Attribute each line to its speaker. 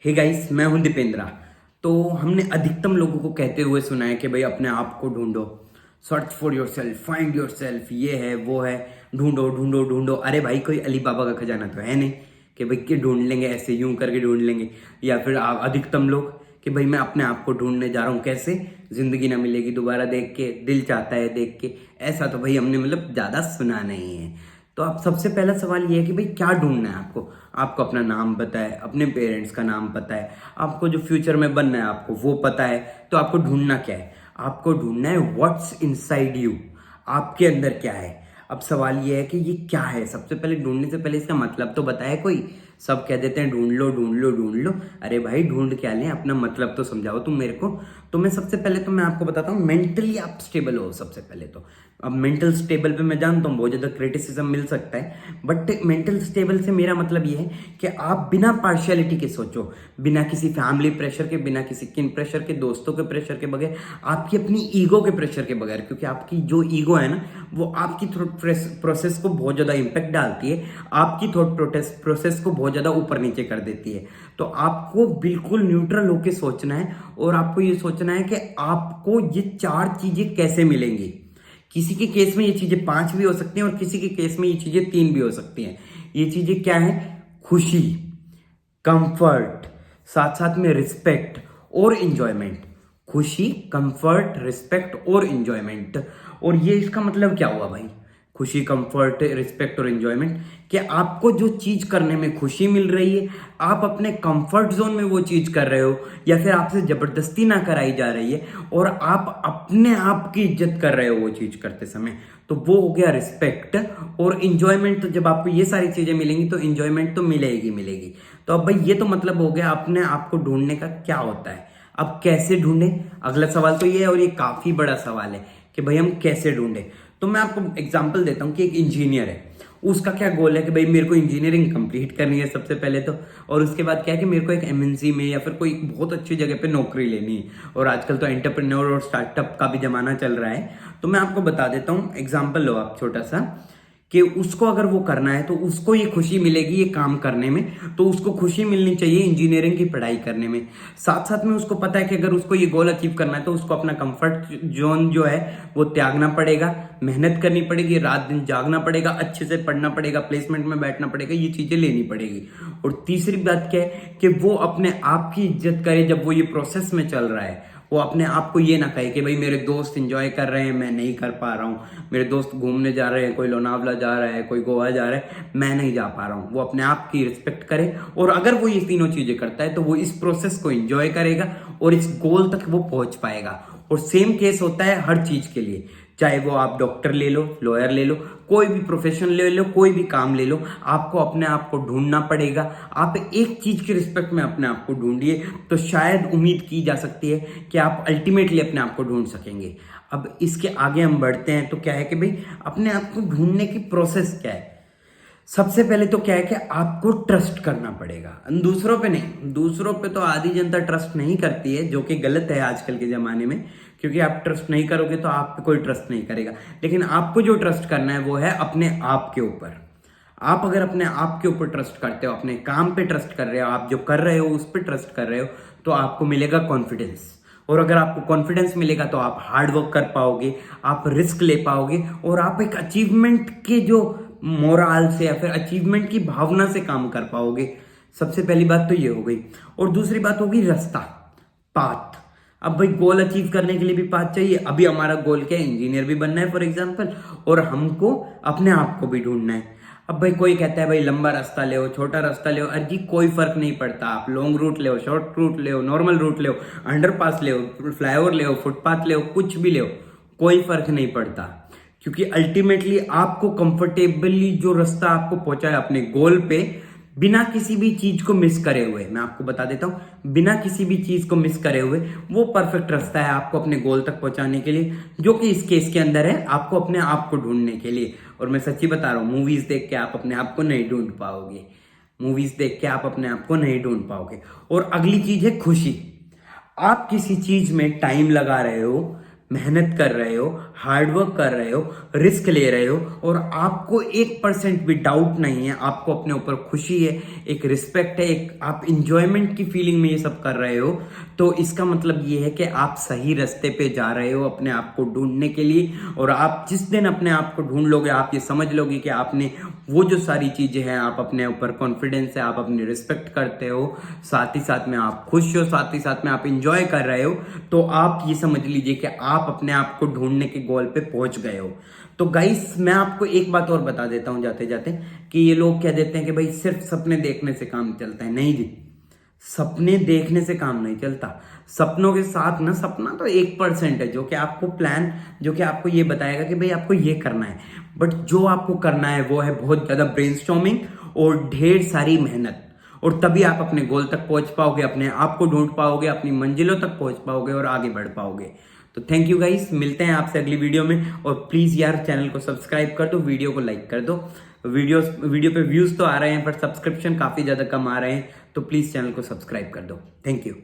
Speaker 1: Hey guys, मैं हूं दीपेंद्रा। तो हमने अधिकतम लोगों को कहते हुए सुना है कि भाई अपने आप को ढूंढो, search for your self, find your self, ये है वो है, ढूंढो ढूंढो ढूंढो। अरे भाई, कोई अली बाबा का खजाना तो है नहीं कि भाई कि ढूंढ लेंगे, ऐसे यूं करके ढूंढ लेंगे। या फिर अधिकतम लोग कि भाई मैं अपने आप को ढूंढने जा रहा हूँ, कैसे? जिंदगी ना मिलेगी दोबारा देख के, दिल चाहता है देख के। ऐसा तो भाई हमने ज्यादा सुना नहीं है। तो अब सबसे पहला सवाल ये है कि भाई क्या ढूंढना है आपको। आपको अपना नाम पता है, अपने पेरेंट्स का नाम पता है, आपको जो फ्यूचर में बनना है आपको वो पता है। तो आपको ढूंढना क्या है? आपको ढूंढना है व्हाट्स इनसाइड यू, आपके अंदर क्या है। अब सवाल ये है कि ये क्या है। सबसे पहले ढूंढने से पहले इसका मतलब तो बताए कोई। सब कह देते हैं ढूंढ लो ढूंढ लो ढूंढ लो। अरे भाई, ढूंढ क्या लें, अपना मतलब तो समझाओ तुम मेरे को। तो मैं सबसे पहले तो मैं आपको बताता हूँ, मेंटली आप स्टेबल हो सबसे पहले तो। अब मेंटल स्टेबल पे मैं जानता हूँ बहुत ज़्यादा क्रिटिसिज्म मिल सकता है, बट मेंटल स्टेबल से मेरा मतलब ये है कि आप बिना पार्शियलिटी के सोचो, बिना किसी फैमिली प्रेशर के, बिना किसी किन प्रेशर के, दोस्तों के प्रेशर के बगैर, आपकी अपनी ईगो के प्रेशर के बगैर। क्योंकि आपकी जो ईगो है ना, वो आपकी थॉट प्रोसेस को बहुत ज़्यादा इंपैक्ट डालती है, आपकी थॉट प्रोसेस को बहुत ज़्यादा ऊपर नीचे कर देती है। तो आपको बिल्कुल न्यूट्रल होकर सोचना है, और आपको ये सोचना है कि आपको ये चार चीज़ें कैसे मिलेंगी। किसी के केस में ये चीजें 5 भी हो सकती हैं, और किसी के केस में ये चीजें 3 भी हो सकती हैं। ये चीजें क्या है? खुशी, कंफर्ट, साथ साथ में रिस्पेक्ट और इंजॉयमेंट। खुशी, कंफर्ट, रिस्पेक्ट और इंजॉयमेंट। और ये इसका मतलब क्या हुआ भाई? खुशी, कंफर्ट, रिस्पेक्ट और इंजॉयमेंट। कि आपको जो चीज करने में खुशी मिल रही है, आप अपने कंफर्ट जोन में वो चीज कर रहे हो, या फिर आपसे जबरदस्ती ना कराई जा रही है और आप अपने आप की इज्जत कर रहे हो वो चीज करते समय, तो वो हो गया रिस्पेक्ट। और इंजॉयमेंट, तो जब आपको ये सारी चीजें मिलेंगी तो इंजॉयमेंट तो मिलेगी मिलेगी। तो अब भाई ये तो मतलब हो गया अपने आप को ढूंढने का क्या होता है। अब कैसे ढूंढे, अगला सवाल तो ये है, और ये काफी बड़ा सवाल है कि भाई हम कैसे ढूंढे। तो मैं आपको एग्जांपल देता हूँ कि एक इंजीनियर है, उसका क्या गोल है कि भाई मेरे को इंजीनियरिंग कंप्लीट करनी है सबसे पहले तो, और उसके बाद क्या है कि मेरे को एक एमएनसी में या फिर कोई बहुत अच्छी जगह पे नौकरी लेनी है। और आजकल तो एंटरप्रेन्योर और स्टार्टअप का भी जमाना चल रहा है। तो मैं आपको बता देता हूँ, एग्जाम्पल लो आप छोटा सा, कि उसको अगर वो करना है तो उसको ये खुशी मिलेगी ये काम करने में, तो उसको खुशी मिलनी चाहिए इंजीनियरिंग की पढ़ाई करने में। साथ साथ में उसको पता है कि अगर उसको ये गोल अचीव करना है तो उसको अपना कंफर्ट जोन जो है वो त्यागना पड़ेगा, मेहनत करनी पड़ेगी, रात दिन जागना पड़ेगा, अच्छे से पढ़ना पड़ेगा, प्लेसमेंट में बैठना पड़ेगा, ये चीजें लेनी पड़ेगी। और तीसरी बात क्या है कि वो अपने आप की इज्जत करे जब वो ये प्रोसेस में चल रहा है। वो अपने आप को ये ना कहे कि भाई मेरे दोस्त एंजॉय कर रहे हैं, मैं नहीं कर पा रहा हूँ, मेरे दोस्त घूमने जा रहे हैं, कोई लोनावला जा रहा है, कोई गोवा जा रहा है, मैं नहीं जा पा रहा हूँ। वो अपने आप की रिस्पेक्ट करे, और अगर वो ये तीनों चीजें करता है तो वो इस प्रोसेस को एंजॉय करेगा और इस गोल तक वो पहुंच पाएगा। और सेम केस होता है हर चीज के लिए, चाहे वो आप डॉक्टर ले लो, लॉयर ले लो, कोई भी प्रोफेशन ले लो, कोई भी काम ले लो, आपको अपने आप को ढूंढना पड़ेगा। आप एक चीज की रिस्पेक्ट में अपने आप को ढूंढिए, तो शायद उम्मीद की जा सकती है कि आप अल्टीमेटली अपने आप को ढूंढ सकेंगे। अब इसके आगे हम बढ़ते हैं, तो क्या है कि भाई अपने आप को ढूंढने की प्रोसेस क्या है। सबसे पहले तो क्या है कि आपको ट्रस्ट करना पड़ेगा, दूसरों पे नहीं। दूसरों पे तो आधी जनता ट्रस्ट नहीं करती है, जो कि गलत है आजकल के ज़माने में, क्योंकि आप ट्रस्ट नहीं करोगे तो आप पे कोई ट्रस्ट नहीं करेगा। लेकिन आपको जो ट्रस्ट करना है वो है अपने आप के ऊपर। आप अगर अपने आप के ऊपर ट्रस्ट करते हो, अपने काम पे ट्रस्ट कर रहे हो, आप जो कर रहे हो उस पर ट्रस्ट कर रहे हो, तो आपको मिलेगा कॉन्फिडेंस। और अगर आपको कॉन्फिडेंस मिलेगा तो आप हार्ड वर्क कर पाओगे, आप रिस्क ले पाओगे, और आप एक अचीवमेंट के जो मोराल से या फिर अचीवमेंट की भावना से काम कर पाओगे। सबसे पहली बात तो ये हो गई। और दूसरी बात होगी रास्ता, पाथ। अब भाई गोल अचीव करने के लिए भी पाथ चाहिए। अभी हमारा गोल क्या है? इंजीनियर भी बनना है फॉर एग्जांपल, और हमको अपने आप को भी ढूंढना है। अब भाई कोई कहता है भाई लंबा रास्ता ले, छोटा रास्ता ले, अरे जी कोई फर्क नहीं पड़ता। आप लॉन्ग रूट ले, शॉर्ट रूट ले, नॉर्मल रूट ले, अंडरपास ले, फ्लाईओवर ले, फुटपाथ ले, कुछ भी ले, कोई फर्क नहीं पड़ता। क्योंकि अल्टीमेटली आपको कंफर्टेबली जो रास्ता आपको पहुंचाए अपने गोल पे, बिना किसी भी चीज को मिस करे हुए, मैं आपको बता देता हूं, बिना किसी भी चीज को मिस करे हुए, वो परफेक्ट रास्ता है आपको अपने गोल तक पहुंचाने के लिए, जो कि इस केस के अंदर है आपको अपने आप को ढूंढने के लिए। और मैं सच्ची बता रहा हूं, मूवीज देख के आप अपने आप को नहीं ढूंढ पाओगे। मूवीज देख के आप अपने आप को नहीं ढूंढ पाओगे। और अगली चीज है खुशी। आप किसी चीज में टाइम लगा रहे हो, मेहनत कर रहे हो, हार्डवर्क कर रहे हो, रिस्क ले रहे हो और आपको 1% भी डाउट नहीं है, आपको अपने ऊपर खुशी है, एक रिस्पेक्ट है, एक आप इंजॉयमेंट की फीलिंग में ये सब कर रहे हो, तो इसका मतलब ये है कि आप सही रास्ते पे जा रहे हो अपने आप को ढूंढने के लिए। और आप जिस दिन अपने आप को ढूंढ लोगे, आप ये समझ लोगे कि आपने वो जो सारी चीजें हैं, आप अपने ऊपर कॉन्फिडेंस है, आप अपनी रिस्पेक्ट करते हो, साथ ही साथ में आप खुश हो, साथ ही साथ में आप इंजॉय कर रहे हो, तो आप ये समझ लीजिए कि आप अपने आप को ढूंढने के गोल पे पहुंच गए हो। तो गाइस मैं आपको एक बात और बता देता हूं जाते जाते, कि ये लोग क्या देते हैं कि भाई सिर्फ सपने देखने से काम चलता है। नहीं जी, सपने देखने से काम नहीं चलता। सपनों के साथ ना, सपना तो 1% है जो कि आपको प्लान, जो कि आपको ये बताएगा कि भाई आपको ये करना है, बट जो आपको करना है वो है बहुत ज्यादा ब्रेनस्टॉर्मिंग और ढेर सारी मेहनत, और तभी आप अपने गोल तक पहुंच पाओगे, अपने आप को ढूंढ पाओगे, अपनी मंजिलों तक पहुंच पाओगे और आगे बढ़ पाओगे। तो थैंक यू गाइस, मिलते हैं आपसे अगली वीडियो में। और प्लीज यार चैनल को सब्सक्राइब कर दो, वीडियो को लाइक कर दो। वीडियो पे व्यूज तो आ रहे हैं पर सब्सक्रिप्शन काफी ज्यादा कम आ रहे हैं, तो प्लीज चैनल को सब्सक्राइब कर दो। Thank you.